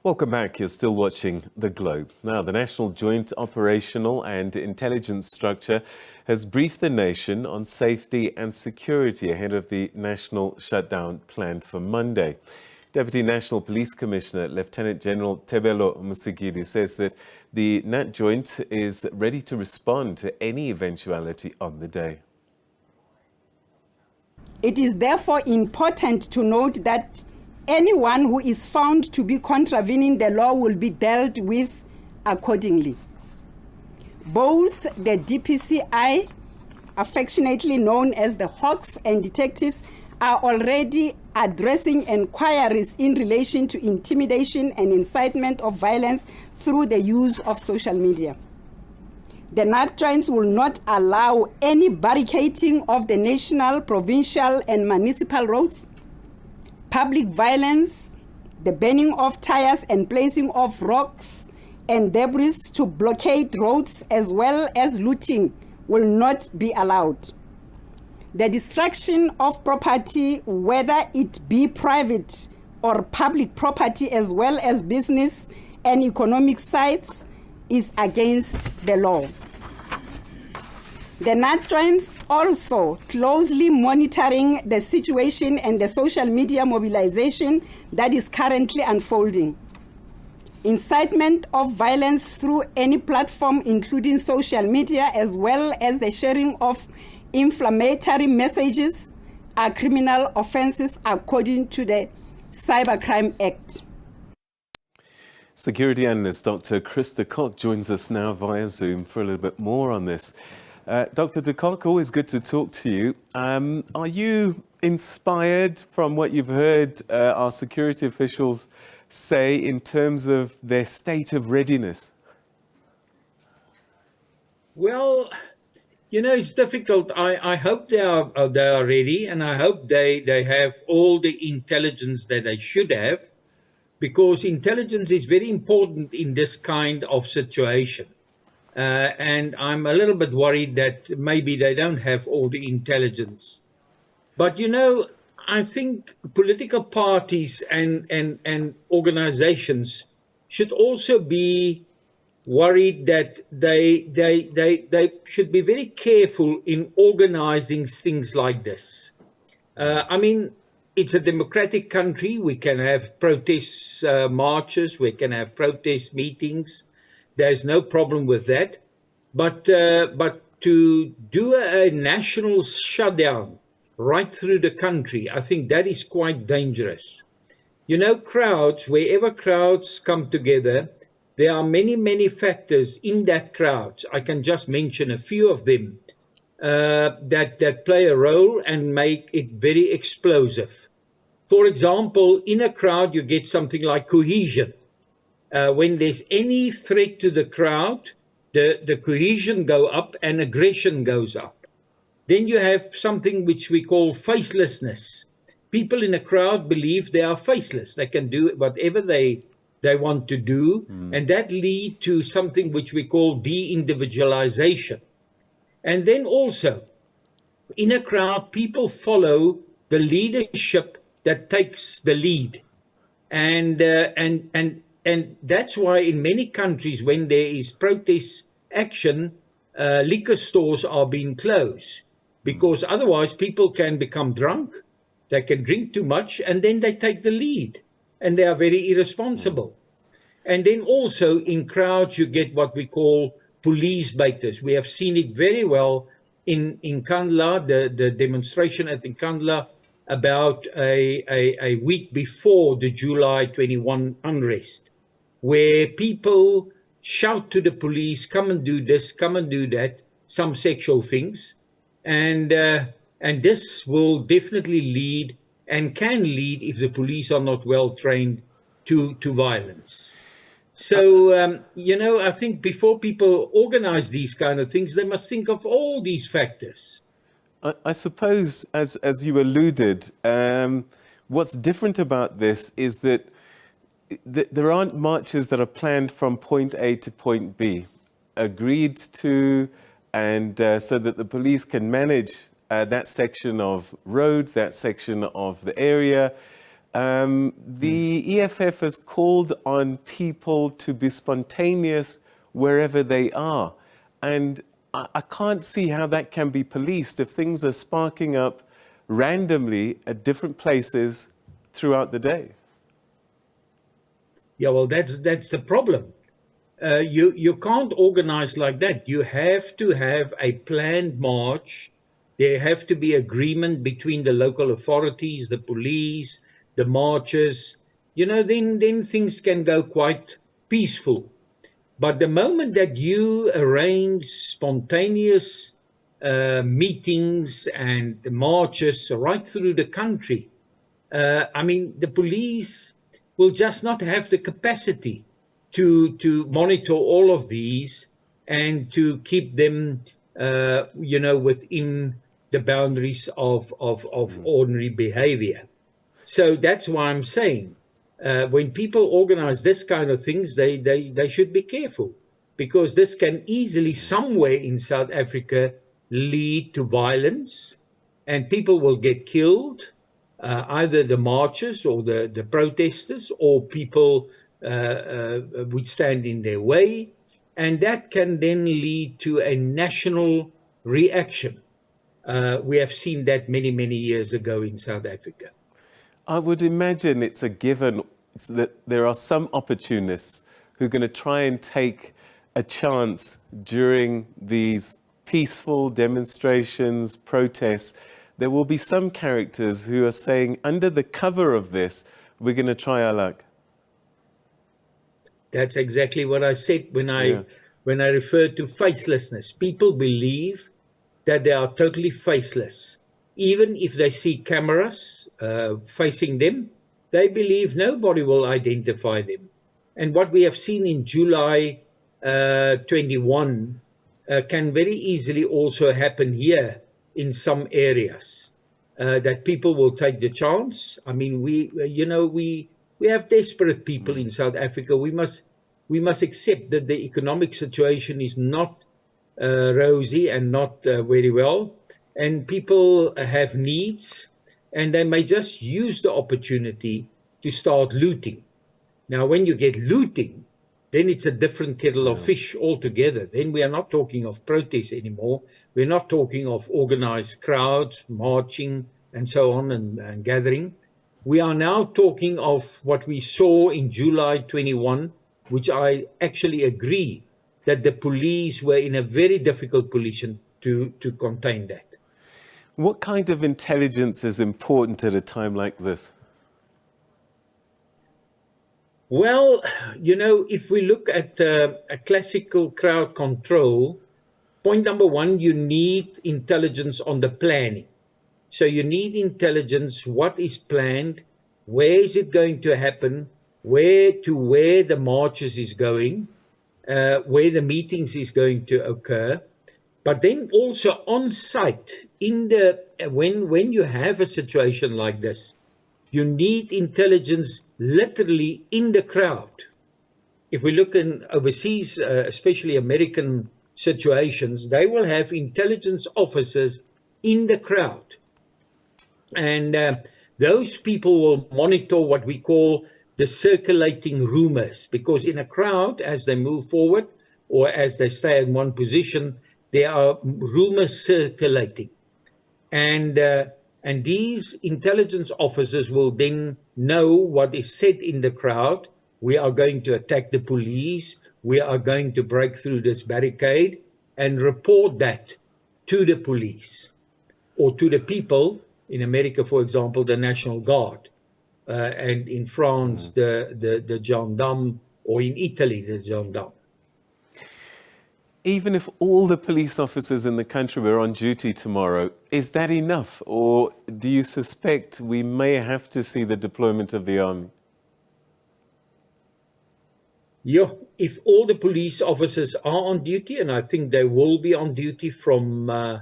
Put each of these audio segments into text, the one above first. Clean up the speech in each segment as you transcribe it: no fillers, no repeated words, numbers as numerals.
Welcome back. You're still watching The Globe. Now, the National Joint Operational and Intelligence Structure has briefed the nation on safety and security ahead of the national shutdown planned for Monday. Deputy National Police Commissioner Lieutenant General Tebello Mosikili says that the Natjoint is ready to respond to any eventuality on the day. It is therefore important to note that anyone who is found to be contravening the law will be dealt with accordingly. Both the DPCI, affectionately known as the Hawks, and detectives are already addressing inquiries in relation to intimidation and incitement of violence through the use of social media. The Natjoints will not allow any barricading of the national, provincial, and municipal roads, public violence, the burning of tires and placing of rocks and debris to blockade roads, as well as looting, will not be allowed. The destruction of property, whether it be private or public property, as well as business and economic sites, is against the law. The Natjoints also closely monitoring the situation and the social media mobilization that is currently unfolding. Incitement of violence through any platform, including social media, as well as the sharing of inflammatory messages, are criminal offenses according to the Cybercrime Act. Security analyst Dr. Krista Kock joins us now via Zoom for a little bit more on this. Dr. de Kock, always good to talk to you. Are you inspired from what you've heard our security officials say in terms of their state of readiness? Well, you know, it's difficult. I hope they are ready, and I hope they have all the intelligence that they should have, because intelligence is very important in this kind of situation. And I'm a little bit worried that maybe they don't have all the intelligence. But, you know, I think political parties and organizations should also be worried that they should be very careful in organizing things like this. I mean, it's a democratic country. We can have protests, marches, we can have protest meetings. There's no problem with that, but to do a national shutdown right through the country, I think that is quite dangerous. You know, crowds, wherever crowds come together, there are many factors in that crowd. I can just mention a few of them that play a role and make it very explosive. For example, in a crowd, you get something like cohesion. When there's any threat to the crowd, the cohesion go up and aggression goes up. Then you have something which we call facelessness. People in a crowd believe they are faceless. They can do whatever they want to do, and that leads to something which we call de-individualization. And then also, in a crowd, people follow the leadership that takes the lead. And that's why in many countries, when there is protest action, liquor stores are being closed, because otherwise people can become drunk, they can drink too much, and then they take the lead, and they are very irresponsible. And then also in crowds, you get what we call police baiters. We have seen it very well in Nkandla, the demonstration at Nkandla about a week before the July 21 unrest, where people shout to the police, come and do this, come and do that, some sexual things. And this will definitely lead, and can lead, if the police are not well trained, to violence. So, you know, I think before people organize these kind of things, they must think of all these factors. I suppose, as you alluded, what's different about this is that there aren't marches that are planned from point A to point B, agreed to, and so that the police can manage that section of road, that section of the area. The EFF has called on people to be spontaneous wherever they are. And I can't see how that can be policed if things are sparking up randomly at different places throughout the day. Yeah, well, that's the problem. You can't organize like that. You have to have a planned march. There have to be agreement between the local authorities, the police, the marchers. Then things can go quite peaceful. But the moment that you arrange spontaneous meetings and marches right through the country, the police will just not have the capacity to monitor all of these and to keep them, within the boundaries of ordinary behavior. So that's why I'm saying, when people organize this kind of things, they should be careful, because this can easily somewhere in South Africa lead to violence, and people will get killed, either the marchers or the protesters, or people would stand in their way, and that can then lead to a national reaction. We have seen that many, many years ago in South Africa. I would imagine it's a given that there are some opportunists who are going to try and take a chance during these peaceful demonstrations, protests. There will be some characters who are saying, under the cover of this, we're going to try our luck. That's exactly what I said when I referred to facelessness. People believe that they are totally faceless. Even if they see cameras facing them, they believe nobody will identify them. And what we have seen in July 21 can very easily also happen here in some areas, that people will take the chance. I mean, we have desperate people in South Africa. We must accept that the economic situation is not rosy and not very well, and people have needs, and they may just use the opportunity to start looting. Now, when you get looting, then it's a different kettle of fish altogether. Then we are not talking of protests anymore. We're not talking of organized crowds, marching, and so on, and gathering. We are now talking of what we saw in July 21, which I actually agree that the police were in a very difficult position to contain that. What kind of intelligence is important at a time like this? Well, if we look at a classical crowd control, point number one, you need intelligence on the planning. So you need intelligence, what is planned, where is it going to happen, where the marches is going, where the meetings is going to occur. But then also on site, when you have a situation like this, you need intelligence literally in the crowd. If we look in overseas, especially American situations, they will have intelligence officers in the crowd. And those people will monitor what we call the circulating rumors, because in a crowd, as they move forward or as they stay in one position, there are rumors circulating. And these intelligence officers will then know what is said in the crowd. We are going to attack the police. We are going to break through this barricade, and report that to the police or to the people. In America, for example, the National Guard, and in France, the gendarme, or in Italy, the gendarme. Even if all the police officers in the country were on duty tomorrow, is that enough? Or do you suspect we may have to see the deployment of the army? Yeah, if all the police officers are on duty, and I think they will be on duty from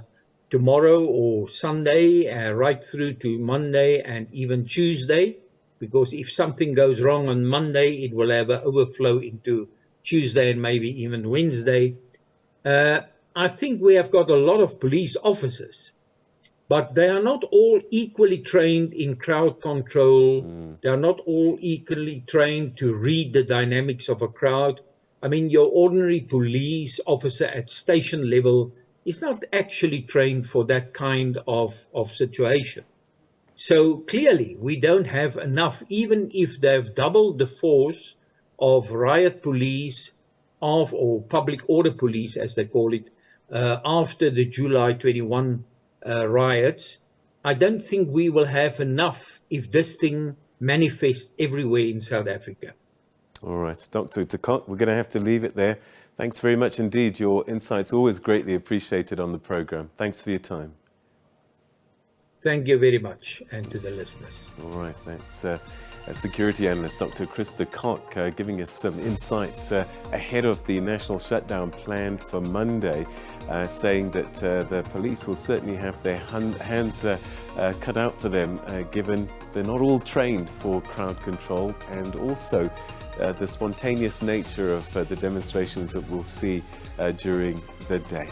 tomorrow or Sunday, right through to Monday and even Tuesday, because if something goes wrong on Monday, it will have an overflow into Tuesday and maybe even Wednesday. I think we have got a lot of police officers, but they are not all equally trained in crowd control. They are not all equally trained to read the dynamics of a crowd. I mean, your ordinary police officer at station level is not actually trained for that kind of situation. So clearly, we don't have enough, even if they've doubled the force of riot police, or public order police, as they call it, after the July 21 riots. I don't think we will have enough if this thing manifests everywhere in South Africa. All right, Dr. Kock, we're going to have to leave it there. Thanks very much indeed. Your insights always greatly appreciated on the program. Thanks for your time. Thank you very much, and to the listeners. All right, that's security analyst Dr. Krista Kock giving us some insights ahead of the national shutdown planned for Monday, saying that the police will certainly have their hands cut out for them, given they're not all trained for crowd control, and also the spontaneous nature of the demonstrations that we'll see during the day.